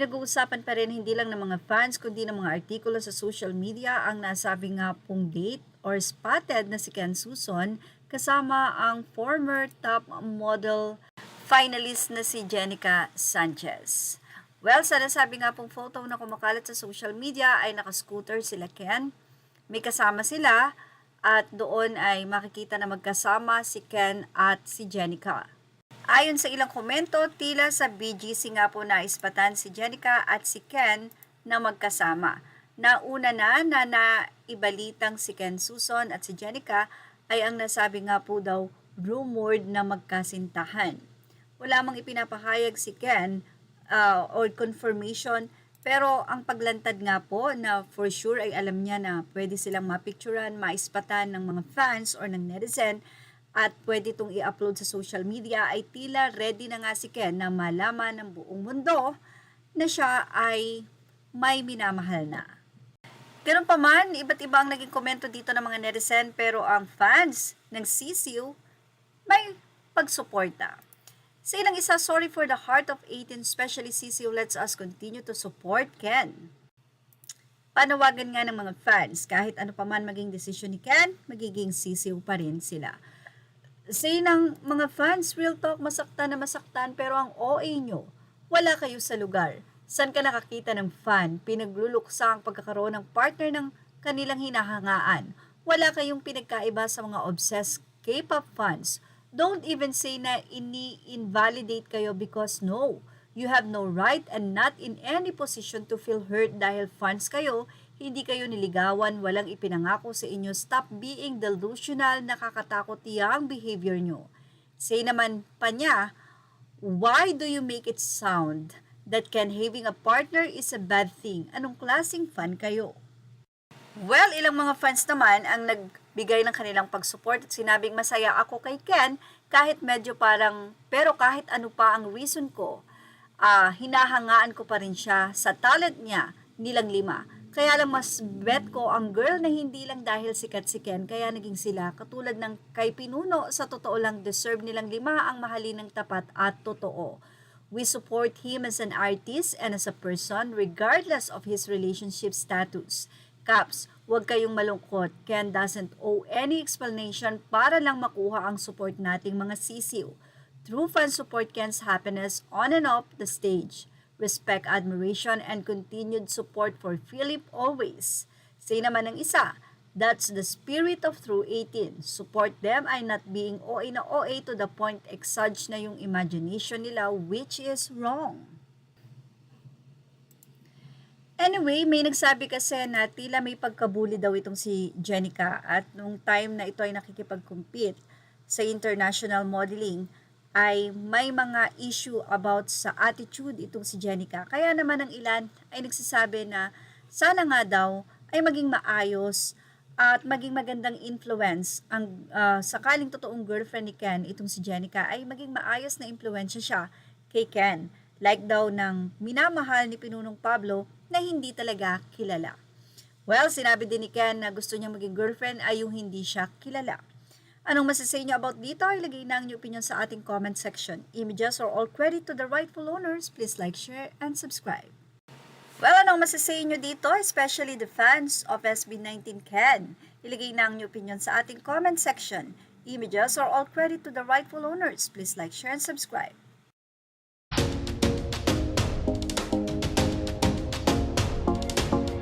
Pinag-uusapan pa rin hindi lang ng mga fans kundi ng mga artikulo sa social media ang nasabi nga pong date or spotted na si Ken Suson kasama ang former top model finalist na si Jenica Sanchez. Well, sa nasabi nga pong photo na kumakalat sa social media ay nakascooter sila Ken. May kasama sila at doon ay makikita na magkasama si Ken at si Jenica. Ayon sa ilang komento, tila sa BGC nga po naispatan si Jenica at si Ken na magkasama. Nauna na naibalitang si Ken Suson at si Jenica ay ang nasabi nga po daw rumored na magkasintahan. Wala mang ipinapahayag si Ken or confirmation, pero ang paglantad nga po na for sure ay alam niya na pwede silang mapicturan, maispatan ng mga fans or ng netizen at pwede itong i-upload sa social media ay tila ready na nga si Ken na malaman ng buong mundo na siya ay may minamahal na. Ganun pa man, iba't iba ang naging komento dito ng mga netizen pero ang fans ng Sisiu may pagsuporta. Sa ilang isa, sorry for the heart of 18, especially Sisiu, let's us continue to support Ken. Panawagan nga ng mga fans, kahit ano pa man maging desisyon ni Ken, magiging Sisiu pa rin sila. Say ng mga fans, real talk, masaktan na masaktan, pero ang OA nyo, wala kayo sa lugar. San ka nakakita ng fan, pinagluluksa ang pagkakaroon ng partner ng kanilang hinahangaan. Wala kayong pinagkaiba sa mga obsessed K-pop fans. Don't even say na ini-invalidate kayo because no, you have no right and not in any position to feel hurt dahil fans kayo, hindi kayo niligawan, walang ipinangako sa inyo, stop being delusional, nakakatakot yang behavior nyo. Say naman pa niya, why do you make it sound that Ken having a partner is a bad thing? Anong klaseng fan kayo? Well, ilang mga fans naman ang nagbigay ng kanilang pag-support at sinabing masaya ako kay Ken kahit medyo parang, pero kahit ano pa ang reason ko, hinahangaan ko pa rin siya sa talent niya nilang lima. Kaya lang mas bet ko ang girl na hindi lang dahil sikat si Ken kaya naging sila katulad ng kay Pinuno, sa totoo lang deserve nilang lima ang mahalin ng tapat at totoo. We support him as an artist and as a person regardless of his relationship status. Caps, huwag kayong malungkot. Ken doesn't owe any explanation para lang makuha ang support nating mga sisiw. True fans support Ken's happiness on and off the stage. Respect, admiration, and continued support for Philip always. Say naman ng isa, that's the spirit of True 18. Support them ay not being OA na OA to the point exage na yung imagination nila which is wrong. Anyway, may nagsabi kasi na tila may pagkabuli daw itong si Jenica at nung time na ito ay nakikipag-compete sa international modeling, ay may mga issue about sa attitude itong si Jenica. Kaya naman ang ilan ay nagsasabi na sana nga daw ay maging maayos at maging magandang influence ang sakaling totoong girlfriend ni Ken, itong si Jenica, ay maging maayos na influensya siya kay Ken. Like daw ng minamahal ni Pinunong Pablo na hindi talaga kilala. Well, sinabi din ni Ken na gusto niya maging girlfriend ay yung hindi siya kilala. Anong masasay niyo about dito? Ilagay na ang inyong opinion sa ating comment section. Images or all credit to the rightful owners. Please like, share, and subscribe. Well, anong masasay niyo dito? Especially the fans of SB19 Ken. Ilagay na ang inyong opinion sa ating comment section. Images or all credit to the rightful owners. Please like, share, and subscribe.